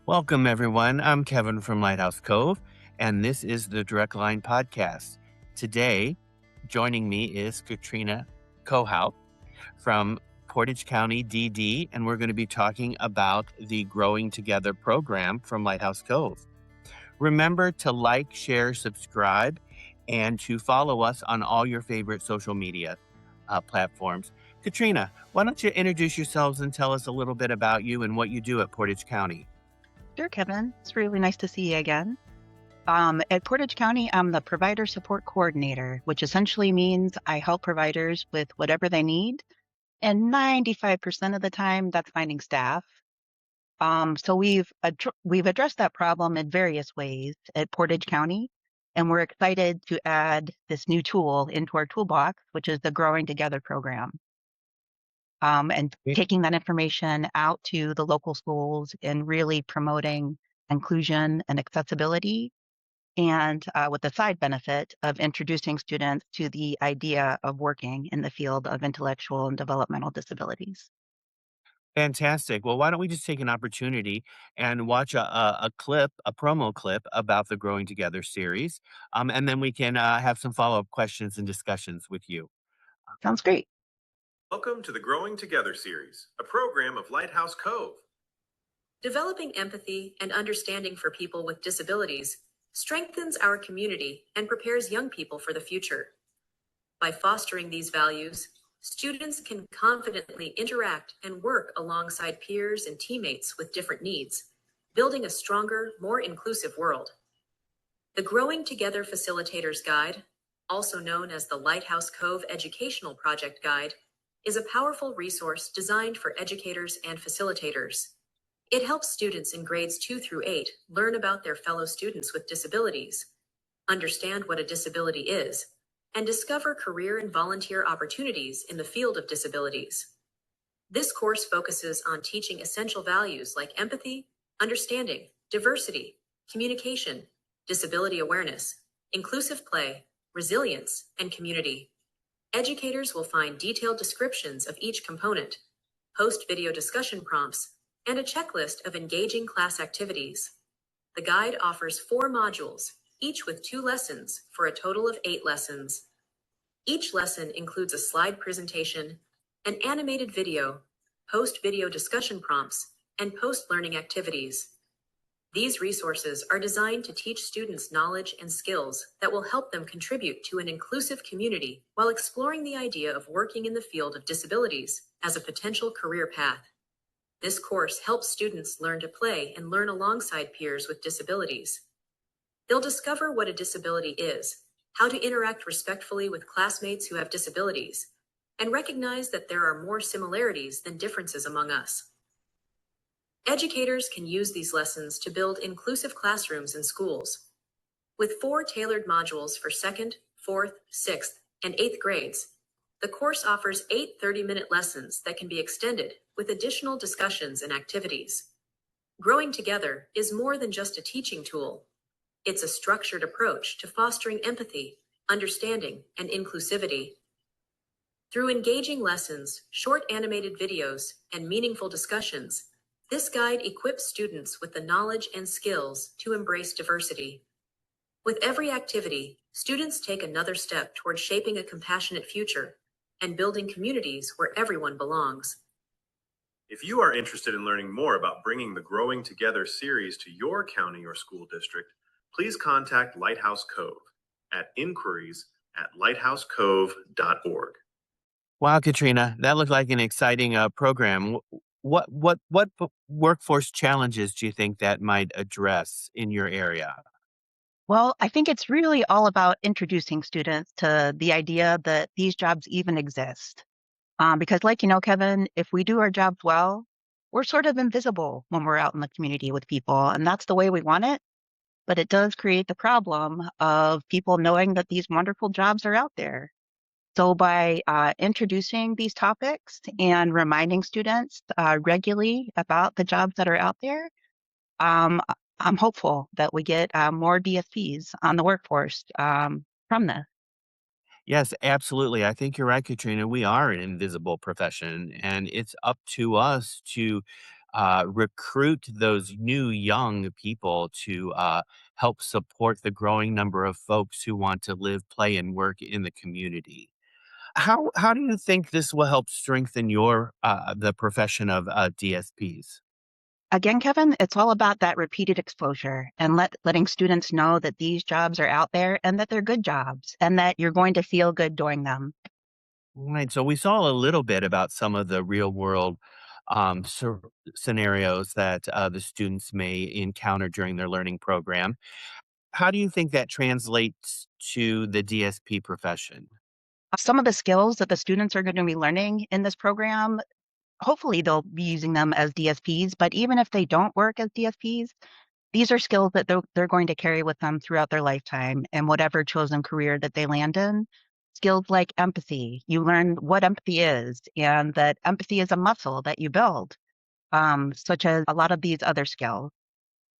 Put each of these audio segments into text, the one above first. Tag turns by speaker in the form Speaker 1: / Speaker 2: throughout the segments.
Speaker 1: Welcome, everyone. I'm Kevin from Lighthouse Cove, and this is the DirectLine podcast. Today, joining me is Katrina Kohout from Portage County, DD, and we're going to be talking about the Growing Together program from Lighthouse Cove. Remember to like, share, subscribe, and to follow us on all your favorite social media platforms. Katrina, why don't you introduce yourselves and tell us a little bit about you and what you do at Portage County?
Speaker 2: Sure, Kevin. It's really nice to see you again. At Portage County, I'm the Provider Support Coordinator, which essentially means I help providers with whatever they need. And 95% of the time, that's finding staff. So we've addressed that problem in various ways at Portage County, and we're excited to add this new tool into our toolbox, which is the Growing Together program. And taking that information out to the local schools and really promoting inclusion and accessibility, and with the side benefit of introducing students to the idea of working in the field of intellectual and developmental disabilities.
Speaker 1: Fantastic. Well, why don't we just take an opportunity and watch a clip, a promo clip about the Growing Together series, and then we can have some follow-up questions and discussions with you.
Speaker 2: Sounds great.
Speaker 3: Welcome to the Growing Together series, a program of Lighthouse Cove.
Speaker 4: Developing empathy and understanding for people with disabilities strengthens our community and prepares young people for the future. By fostering these values, students can confidently interact and work alongside peers and teammates with different needs, building a stronger, more inclusive world. The Growing Together Facilitators Guide, also known as the Lighthouse Cove Educational Project Guide, is a powerful resource designed for educators and facilitators. It helps students in grades 2 through 8 learn about their fellow students with disabilities, understand what a disability is, and discover career and volunteer opportunities in the field of disabilities. This course focuses on teaching essential values like empathy, understanding, diversity, communication, disability awareness, inclusive play, resilience, and community. Educators will find detailed descriptions of each component, post-video discussion prompts, and a checklist of engaging class activities. The guide offers 4 modules, each with 2 lessons, for a total of 8 lessons. Each lesson includes a slide presentation, an animated video, post-video discussion prompts, and post-learning activities. These resources are designed to teach students knowledge and skills that will help them contribute to an inclusive community while exploring the idea of working in the field of disabilities as a potential career path. This course helps students learn to play and learn alongside peers with disabilities. They'll discover what a disability is, how to interact respectfully with classmates who have disabilities, and recognize that there are more similarities than differences among us. Educators can use these lessons to build inclusive classrooms in schools. With 4 tailored modules for 2nd, 4th, 6th, and 8th grades, the course offers 8 30-minute lessons that can be extended with additional discussions and activities. Growing Together is more than just a teaching tool. It's a structured approach to fostering empathy, understanding, and inclusivity. Through engaging lessons, short animated videos, and meaningful discussions, this guide equips students with the knowledge and skills to embrace diversity. With every activity, students take another step toward shaping a compassionate future and building communities where everyone belongs.
Speaker 3: If you are interested in learning more about bringing the Growing Together series to your county or school district, please contact Lighthouse Cove at inquiries@lighthousecove.org.
Speaker 1: Wow, Katrina, that looked like an exciting program. What workforce challenges do you think that might address in your area?
Speaker 2: Well, I think it's really all about introducing students to the idea that these jobs even exist. Because like you know, Kevin, if we do our jobs well, we're sort of invisible when we're out in the community with people, and that's the way we want it. But it does create the problem of people knowing that these wonderful jobs are out there. So by introducing these topics and reminding students regularly about the jobs that are out there, um, I'm hopeful that we get more DSPs on the workforce from this.
Speaker 1: Yes, absolutely. I think you're right, Katrina. We are an invisible profession, and it's up to us to recruit those new young people to help support the growing number of folks who want to live, play, and work in the community. How do you think this will help strengthen your the profession of DSPs?
Speaker 2: Again, Kevin, it's all about that repeated exposure and letting students know that these jobs are out there and that they're good jobs and that you're going to feel good doing them.
Speaker 1: Right. So we saw a little bit about some of the real world scenarios that the students may encounter during their learning program. How do you think that translates to the DSP profession?
Speaker 2: Some of the skills that the students are going to be learning in this program, hopefully they'll be using them as DSPs, but even if they don't work as DSPs, these are skills that they're going to carry with them throughout their lifetime and whatever chosen career that they land in. Skills like empathy, you learn what empathy is and that empathy is a muscle that you build, such as a lot of these other skills.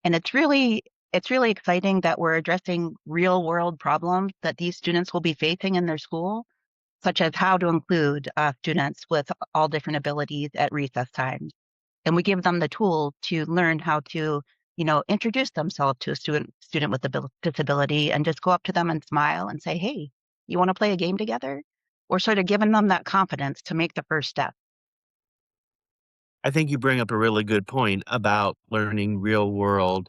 Speaker 2: And it's really exciting that we're addressing real world problems that these students will be facing in their school, such as how to include students with all different abilities at recess times. And we give them the tools to learn how to, introduce themselves to a student with a disability and just go up to them and smile and say, "Hey, you want to play a game together?" We're sort of giving them that confidence to make the first step.
Speaker 1: I think you bring up a really good point about learning real world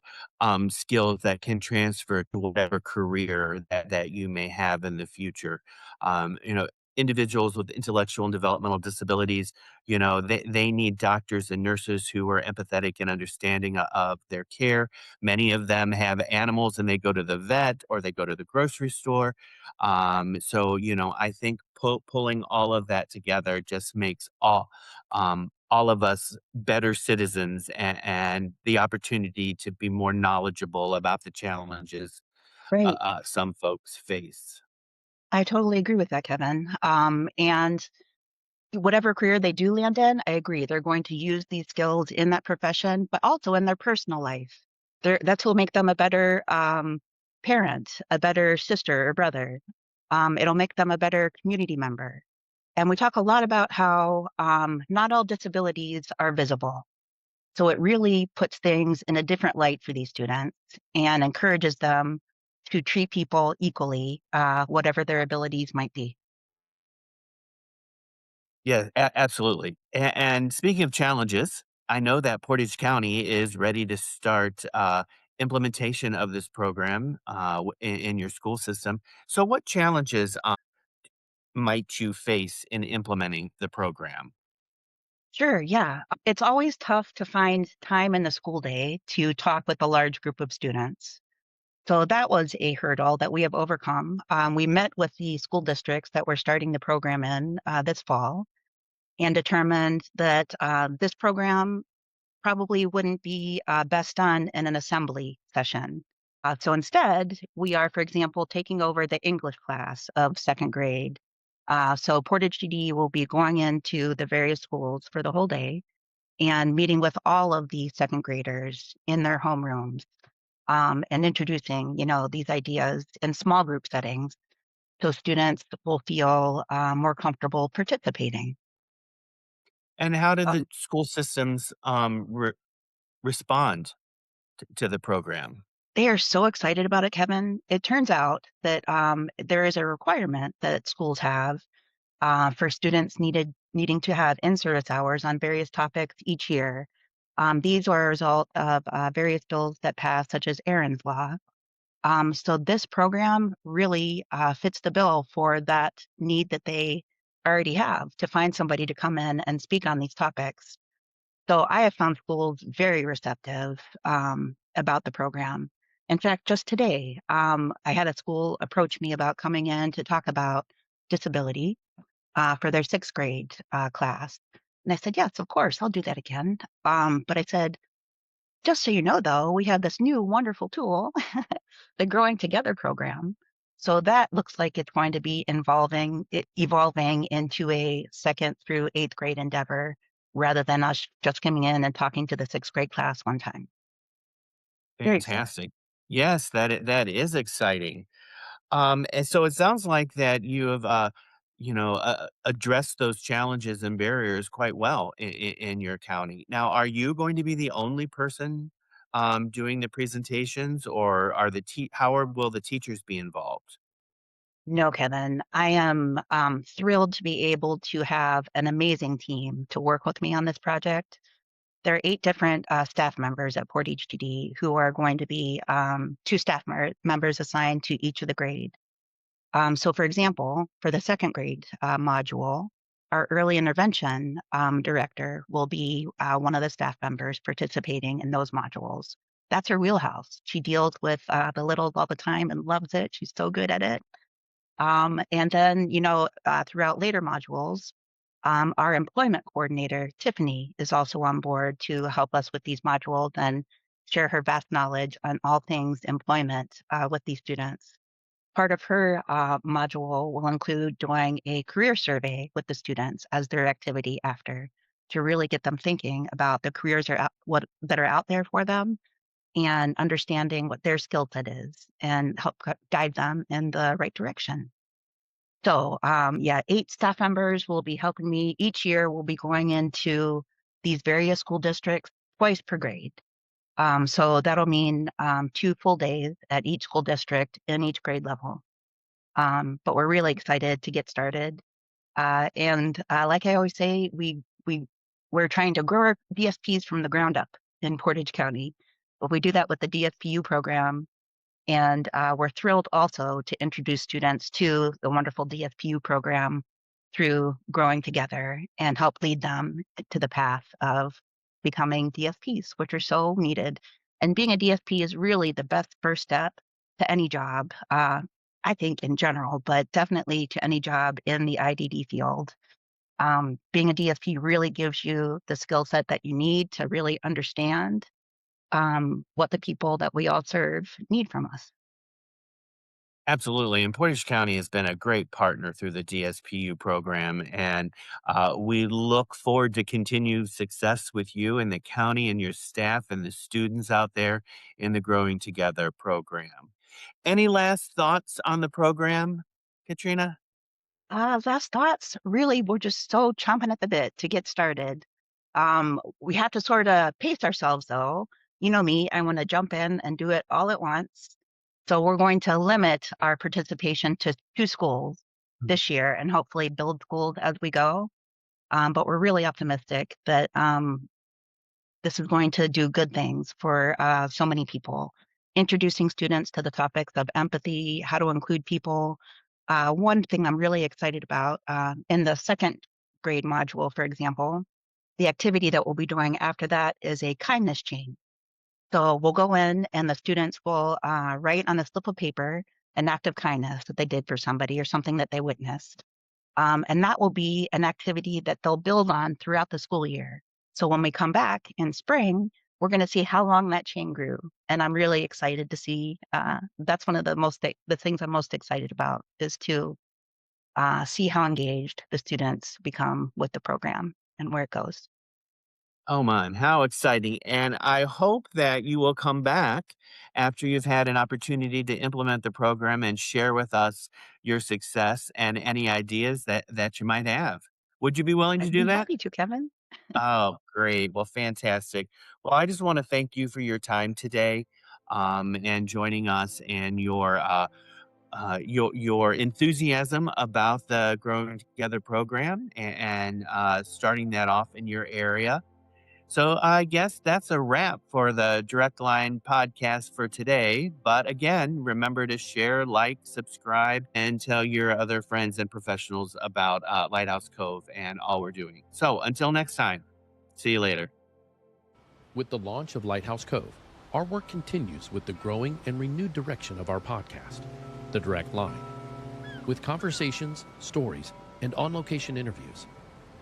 Speaker 1: skills that can transfer to whatever career that you may have in the future. You know, individuals with intellectual and developmental disabilities, they need doctors and nurses who are empathetic and understanding of their care. Many of them have animals and they go to the vet or they go to the grocery store. I think pulling all of that together just makes all of us better citizens and the opportunity to be more knowledgeable about the challenges
Speaker 2: Right.
Speaker 1: some folks face.
Speaker 2: I totally agree with that, Kevin. And whatever career they do land in, I agree. They're going to use these skills in that profession, but also in their personal life. That's will make them a better parent, a better sister or brother. It'll make them a better community member. And we talk a lot about how not all disabilities are visible. So it really puts things in a different light for these students and encourages them to treat people equally, whatever their abilities might be.
Speaker 1: Yeah, absolutely. And speaking of challenges, I know that Portage County is ready to start implementation of this program in your school system. So, what challenges might you face in implementing the program?
Speaker 2: Sure, yeah. It's always tough to find time in the school day to talk with a large group of students. So that was a hurdle that we have overcome. We met with the school districts that we're starting the program in this fall and determined that this program probably wouldn't be best done in an assembly session. So instead, we are, for example, taking over the English class of second grade. So Portage GD will be going into the various schools for the whole day and meeting with all of the second graders in their homerooms and introducing, these ideas in small group settings so students will feel more comfortable participating.
Speaker 1: And how did
Speaker 2: Um,
Speaker 1: the school systems respond to the program?
Speaker 2: they are so excited about it, Kevin. It turns out that there is a requirement that schools have for students needing to have in-service hours on various topics each year. These are a result of various bills that passed, such as Aaron's Law. So this program really fits the bill for that need that they already have to find somebody to come in and speak on these topics. So I have found schools very receptive about the program. In fact, just today, I had a school approach me about coming in to talk about disability for their sixth grade class. And I said, yes, of course, I'll do that again. But I said, just so you know, though, we have this new wonderful tool, the Growing Together program. So that looks like it's going to be evolving into a second through eighth grade endeavor rather than us just coming in and talking to the sixth grade class one time. Very exciting.
Speaker 1: Fantastic. Yes, that is exciting. And so it sounds like that you have address those challenges and barriers quite well in your county. Now, are you going to be the only person doing the presentations, or will the teachers be involved?
Speaker 2: No, Kevin, I am thrilled to be able to have an amazing team to work with me on this project. There are 8 different staff members at Port HTD who are going to be 2 members assigned to each of the grade. So, for example, for the second grade module, our early intervention director will be one of the staff members participating in those modules. That's her wheelhouse. She deals with the littles all the time and loves it. She's so good at it. And then, throughout later modules, our employment coordinator, Tiffany, is also on board to help us with these modules and share her vast knowledge on all things employment with these students. Part of her module will include doing a career survey with the students as their activity after, to really get them thinking about the careers that are out there for them and understanding what their skill set is and help guide them in the right direction. So, yeah, 8 staff members will be helping me. Each year, we'll be going into these various school districts twice per grade. So that'll mean 2 full days at each school district in each grade level. But we're really excited to get started. And like I always say, we're trying to grow our DSPs from the ground up in Portage County. But we do that with the DSPU program. And we're thrilled also to introduce students to the wonderful DSPU program through growing together and help lead them to the path of becoming DSPs, which are so needed. And being a DSP is really the best first step to any job, I think in general, but definitely to any job in the IDD field. Being a DSP really gives you the skill set that you need to really understand what the people that we all serve need from us.
Speaker 1: Absolutely. And Portage County has been a great partner through the DSPU program. And we look forward to continued success with you and the county and your staff and the students out there in the Growing Together program. Any last thoughts on the program, Katrina?
Speaker 2: Last thoughts, really, we're just so chomping at the bit to get started. We have to sort of pace ourselves, though. You know me, I want to jump in and do it all at once. So we're going to limit our participation to 2 schools this year and hopefully build schools as we go. But we're really optimistic that this is going to do good things for so many people. Introducing students to the topics of empathy, how to include people. One thing I'm really excited about in the second grade module, for example, the activity that we'll be doing after that is a kindness chain. So we'll go in and the students will write on a slip of paper an act of kindness that they did for somebody or something that they witnessed. And that will be an activity that they'll build on throughout the school year. So when we come back in spring, we're going to see how long that chain grew. And I'm really excited to see, that's one of the things I'm most excited about is to see how engaged the students become with the program and where it goes.
Speaker 1: Oh, man, how exciting. And I hope that you will come back after you've had an opportunity to implement the program and share with us your success and any ideas that you might have. Would you be willing to
Speaker 2: I'd
Speaker 1: do
Speaker 2: be
Speaker 1: that?
Speaker 2: happy to, Kevin.
Speaker 1: Oh, great. Well, fantastic. Well, I just want to thank you for your time today, and joining us and your enthusiasm about the Growing Together program and starting that off in your area. So I guess that's a wrap for the Direct Line podcast for today. But again, remember to share, like, subscribe, and tell your other friends and professionals about Lighthouse Cove and all we're doing. So until next time, see you later.
Speaker 5: With the launch of Lighthouse Cove, our work continues with the growing and renewed direction of our podcast, The Direct Line. With conversations, stories, and on-location interviews,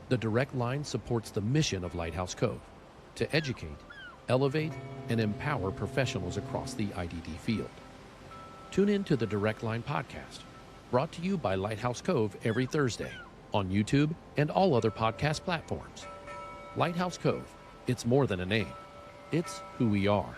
Speaker 5: The Direct Line supports the mission of Lighthouse Cove to educate, elevate, and empower professionals across the IDD field. Tune in to the Direct Line podcast, brought to you by Lighthouse Cove every Thursday on YouTube and all other podcast platforms. Lighthouse Cove, it's more than a name. It's who we are.